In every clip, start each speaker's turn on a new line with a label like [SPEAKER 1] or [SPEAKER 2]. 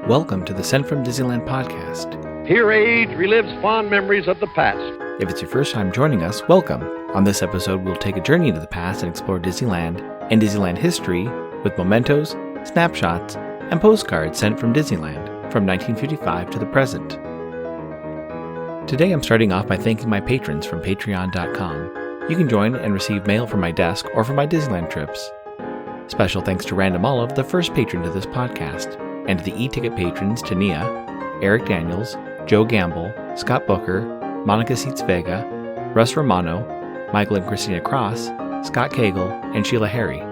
[SPEAKER 1] Welcome to the Sent from Disneyland podcast.
[SPEAKER 2] Here age relives fond memories of the past.
[SPEAKER 1] If it's your first time joining us, welcome. On this episode, we'll take a journey into the past and explore Disneyland and Disneyland history with mementos, snapshots, and postcards sent from Disneyland from 1955 to the present. Today, I'm starting off by thanking my patrons from patreon.com. You can join and receive mail from my desk or from my Disneyland trips. Special thanks to Random Olive, the first patron to this podcast, and to the e-ticket patrons Tania, Eric Daniels, Joe Gamble, Scott Booker, Monica Seitz Vega, Russ Romano, Michael and Christina Cross, Scott Cagle, and Sheila Harry.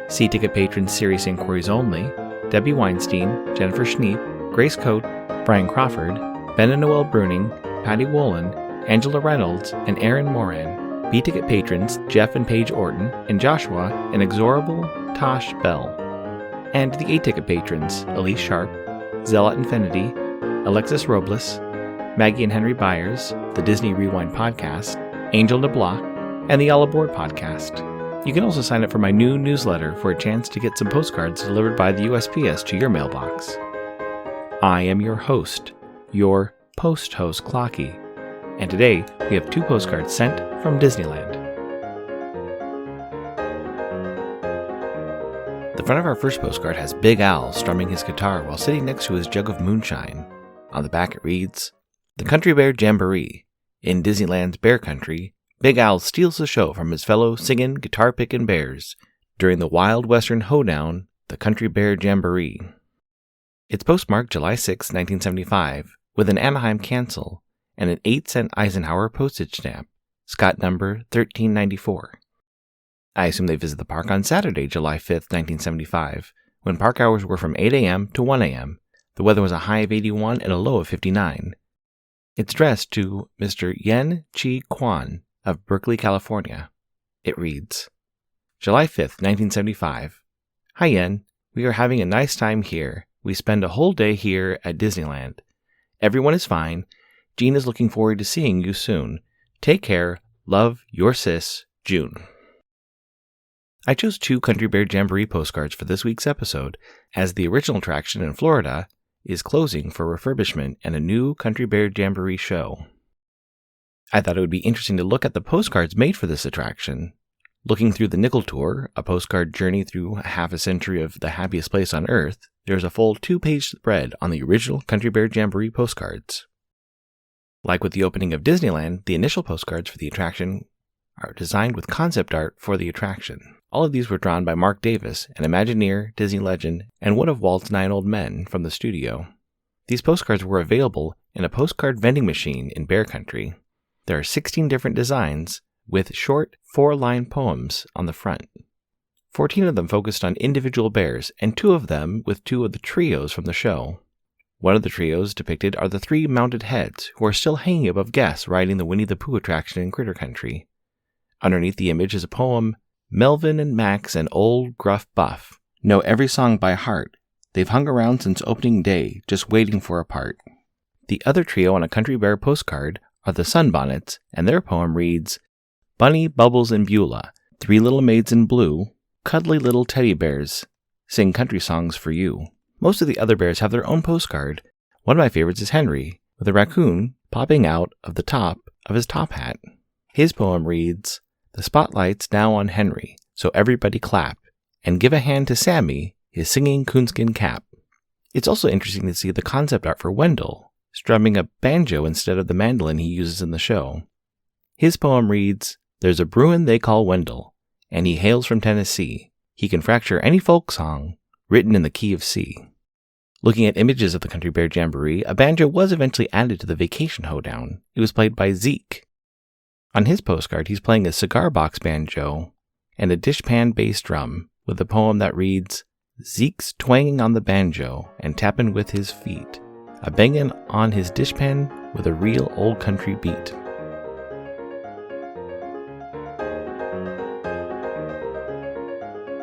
[SPEAKER 1] C-ticket patrons Serious Inquiries Only, Debbie Weinstein, Jennifer Schneep, Grace Coate, Brian Crawford, Ben and Noel Bruning, Patty Wolin, Angela Reynolds, and Aaron Moran. B-ticket patrons Jeff and Paige Orton, and Joshua, and Inexorable Tosh Bell. And the A-ticket patrons, Elise Sharp, Zealot Infinity, Alexis Robles, Maggie and Henry Byers, the Disney Rewind podcast, Angel DeBlock, and the All Aboard podcast. You can also sign up for my new newsletter for a chance to get some postcards delivered by the USPS to your mailbox. I am your host, your post-host Clocky, and today we have 2 postcards sent from Disneyland. The front of our first postcard has Big Al strumming his guitar while sitting next to his jug of moonshine. On the back it reads, "The Country Bear Jamboree. In Disneyland's Bear Country, Big Al steals the show from his fellow singing, guitar-picking bears during the Wild Western Hoedown, the Country Bear Jamboree." It's postmarked July 6, 1975, with an Anaheim cancel and an 8-cent Eisenhower postage stamp, Scott number 1394. I assume they visit the park on Saturday, July 5th, 1975, when park hours were from 8 a.m. to 1 a.m. The weather was a high of 81 and a low of 59. It's addressed to Mr. Yen Chi Kwan of Berkeley, California. It reads, July 5th, 1975. Hi Yen, we are having a nice time here. We spend a whole day here at Disneyland. Everyone is fine. Jean is looking forward to seeing you soon. Take care. Love, your sis, June. I chose 2 Country Bear Jamboree postcards for this week's episode, as the original attraction in Florida is closing for refurbishment and a new Country Bear Jamboree show. I thought it would be interesting to look at the postcards made for this attraction. Looking through the Nickel Tour, a postcard journey through half a century of the happiest place on Earth, there's a full 2-page spread on the original Country Bear Jamboree postcards. Like with the opening of Disneyland, the initial postcards for the attraction are designed with concept art for the attraction. All of these were drawn by Marc Davis, an Imagineer, Disney legend, and one of Walt's 9 old men from the studio. These postcards were available in a postcard vending machine in Bear Country. There are 16 different designs with short 4-line poems on the front. 14 of them focused on individual bears, and 2 of them with 2 of the trios from the show. One of the trios depicted are the 3 mounted heads who are still hanging above guests riding the Winnie the Pooh attraction in Critter Country. Underneath the image is a poem, Melvin and Max and Old Gruff Buff know every song by heart. They've hung around since opening day, just waiting for a part. The other trio on a Country Bear postcard are the Sunbonnets, and their poem reads, Bunny, Bubbles, and Beulah, 3 little maids in blue, cuddly little teddy bears, sing country songs for you. Most of the other bears have their own postcard. One of my favorites is Henry, with a raccoon popping out of the top of his top hat. His poem reads, The spotlight's now on Henry, so everybody clap, and give a hand to Sammy, his singing coonskin cap. It's also interesting to see the concept art for Wendell, strumming a banjo instead of the mandolin he uses in the show. His poem reads, There's a Bruin they call Wendell, and he hails from Tennessee. He can fracture any folk song, written in the key of C. Looking at images of the Country Bear Jamboree, a banjo was eventually added to the Vacation Hoedown. It was played by Zeke. On his postcard, he's playing a cigar box banjo and a dishpan bass drum with a poem that reads, Zeke's twanging on the banjo and tapping with his feet, a bangin' on his dishpan with a real old country beat.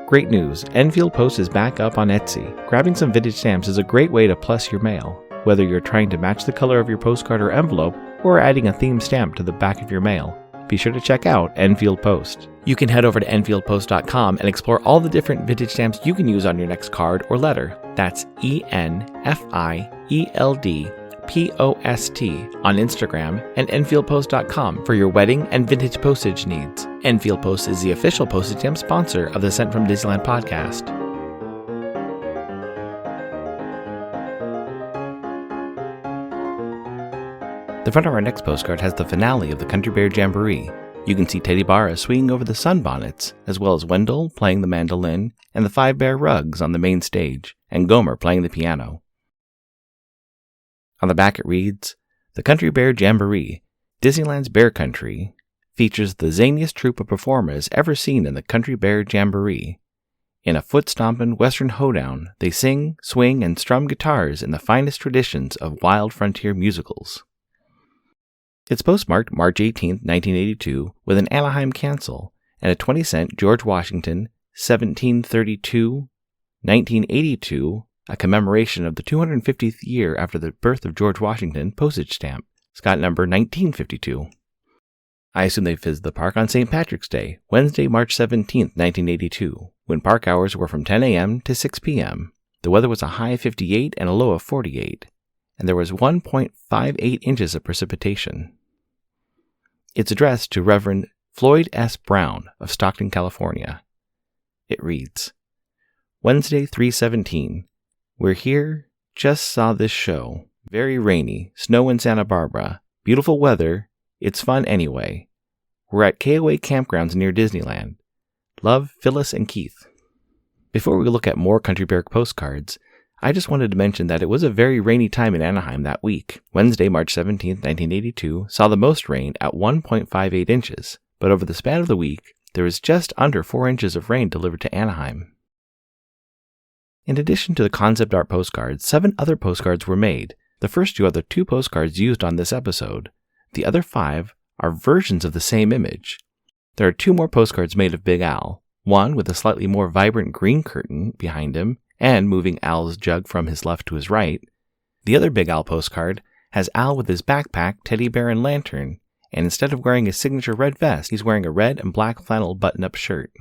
[SPEAKER 1] Great news, Enfield Post is back up on Etsy. Grabbing some vintage stamps is a great way to plus your mail. Whether you're trying to match the color of your postcard or envelope, or adding a themed stamp to the back of your mail, be sure to check out Enfield Post. You can head over to enfieldpost.com and explore all the different vintage stamps you can use on your next card or letter. That's ENFIELDPOST on Instagram and enfieldpost.com for your wedding and vintage postage needs. Enfield Post is the official postage stamp sponsor of the Sent from Disneyland podcast. The front of our next postcard has the finale of the Country Bear Jamboree. You can see Teddy Barra swinging over the sunbonnets, as well as Wendell playing the mandolin, and the 5 bear rugs on the main stage, and Gomer playing the piano. On the back it reads, "The Country Bear Jamboree, Disneyland's Bear Country, features the zaniest troupe of performers ever seen in the Country Bear Jamboree. In a foot-stompin' western hoedown, they sing, swing, and strum guitars in the finest traditions of wild frontier musicals." It's postmarked March 18, 1982, with an Anaheim cancel and a 20-cent George Washington 1732, 1982, a commemoration of the 250th year after the birth of George Washington postage stamp, Scott number 1952. I assume they visited the park on St. Patrick's Day, Wednesday, March 17, 1982, when park hours were from 10 a.m. to 6 p.m. The weather was a high of 58 and a low of 48, and there was 1.58 inches of precipitation. It's addressed to Reverend Floyd S. Brown of Stockton, California. It reads, "Wednesday, 3/17. We're here, just saw this show. Very rainy, snow in Santa Barbara. Beautiful weather, it's fun anyway. We're at KOA Campgrounds near Disneyland. Love, Phyllis and Keith." Before we look at more Country Bear postcards, I just wanted to mention that it was a very rainy time in Anaheim that week. Wednesday, March 17, 1982, saw the most rain at 1.58 inches, but over the span of the week, there was just under 4 inches of rain delivered to Anaheim. In addition to the concept art postcards, 7 other postcards were made. The first 2 are the 2 postcards used on this episode. The other 5 are versions of the same image. There are 2 more postcards made of Big Al, one with a slightly more vibrant green curtain behind him, and moving Al's jug from his left to his right. The other Big Al postcard has Al with his backpack, teddy bear, and lantern, and instead of wearing his signature red vest, he's wearing a red and black flannel button-up shirt.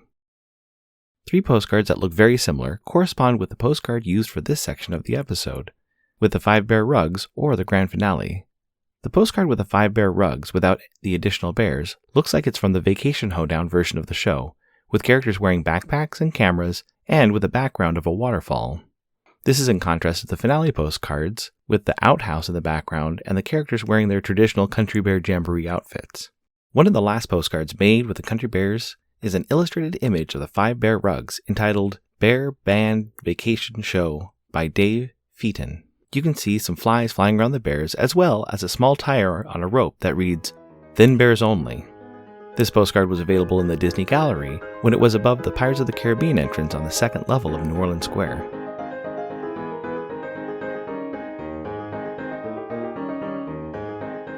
[SPEAKER 1] 3 postcards that look very similar correspond with the postcard used for this section of the episode, with the 5 bear rugs or the grand finale. The postcard with the 5 bear rugs without the additional bears looks like it's from the Vacation Hoedown version of the show, with characters wearing backpacks and cameras, and with a background of a waterfall. This is in contrast to the finale postcards, with the outhouse in the background and the characters wearing their traditional Country Bear Jamboree outfits. One of the last postcards made with the Country Bears is an illustrated image of the 5 bear rugs entitled Bear Band Vacation Show by Dave Featon. You can see some flies flying around the bears, as well as a small tire on a rope that reads, "Thin Bears Only." This postcard was available in the Disney Gallery when it was above the Pirates of the Caribbean entrance on the 2nd level of New Orleans Square.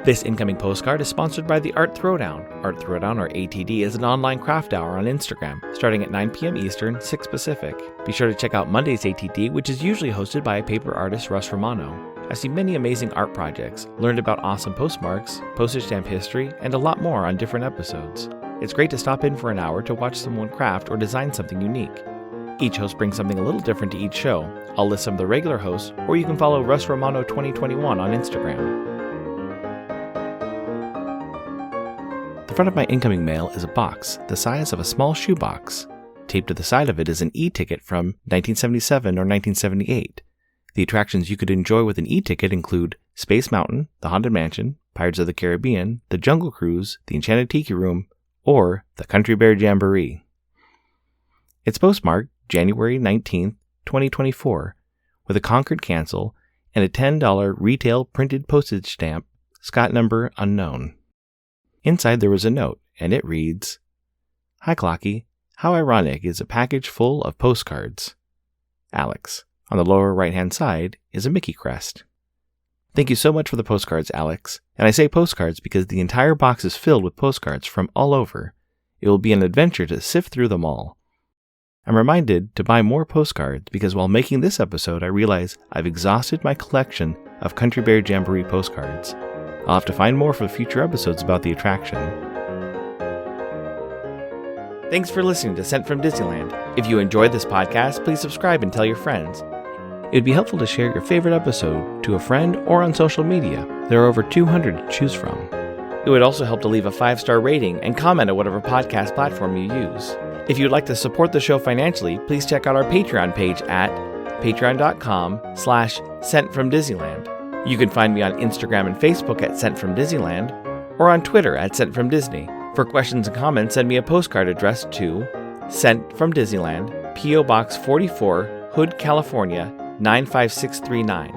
[SPEAKER 1] This incoming postcard is sponsored by the Art Throwdown. Art Throwdown, or ATD, is an online craft hour on Instagram, starting at 9 p.m. Eastern, 6 Pacific. Be sure to check out Monday's ATD, which is usually hosted by paper artist Russ Romano. I've seen many amazing art projects, learned about awesome postmarks, postage stamp history, and a lot more on different episodes. It's great to stop in for an hour to watch someone craft or design something unique. Each host brings something a little different to each show. I'll list some of the regular hosts, or you can follow Russ Romano 2021 on Instagram. The front of my incoming mail is a box the size of a small shoebox. Taped to the side of it is an e-ticket from 1977 or 1978. The attractions you could enjoy with an e-ticket include Space Mountain, the Haunted Mansion, Pirates of the Caribbean, the Jungle Cruise, the Enchanted Tiki Room, or the Country Bear Jamboree. It's postmarked January 19, 2024, with a Concord cancel and a $10 retail printed postage stamp, Scott number unknown. Inside there was a note, and it reads, "Hi Clocky, how ironic is a package full of postcards. Alex." On the lower right-hand side is a Mickey crest. Thank you so much for the postcards, Alex. And I say postcards because the entire box is filled with postcards from all over. It will be an adventure to sift through them all. I'm reminded to buy more postcards because while making this episode, I realize I've exhausted my collection of Country Bear Jamboree postcards. I'll have to find more for future episodes about the attraction. Thanks for listening to Sent from Disneyland. If you enjoyed this podcast, please subscribe and tell your friends. It would be helpful to share your favorite episode to a friend or on social media. There are over 200 to choose from. It would also help to leave a 5-star rating and comment at whatever podcast platform you use. If you'd like to support the show financially, please check out our Patreon page at patreon.com/sentfromdisneyland. You can find me on Instagram and Facebook at Sent from Disneyland or on Twitter at Sent from Disney. For questions and comments, send me a postcard addressed to Sent from Disneyland, P.O. Box 44, Hood, California, 95639.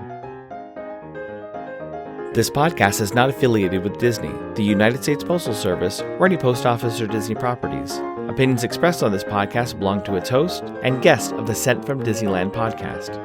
[SPEAKER 1] This podcast is not affiliated with Disney, the United States Postal Service, or any post office or Disney properties. Opinions expressed on this podcast belong to its host and guest of the Sent from Disneyland podcast.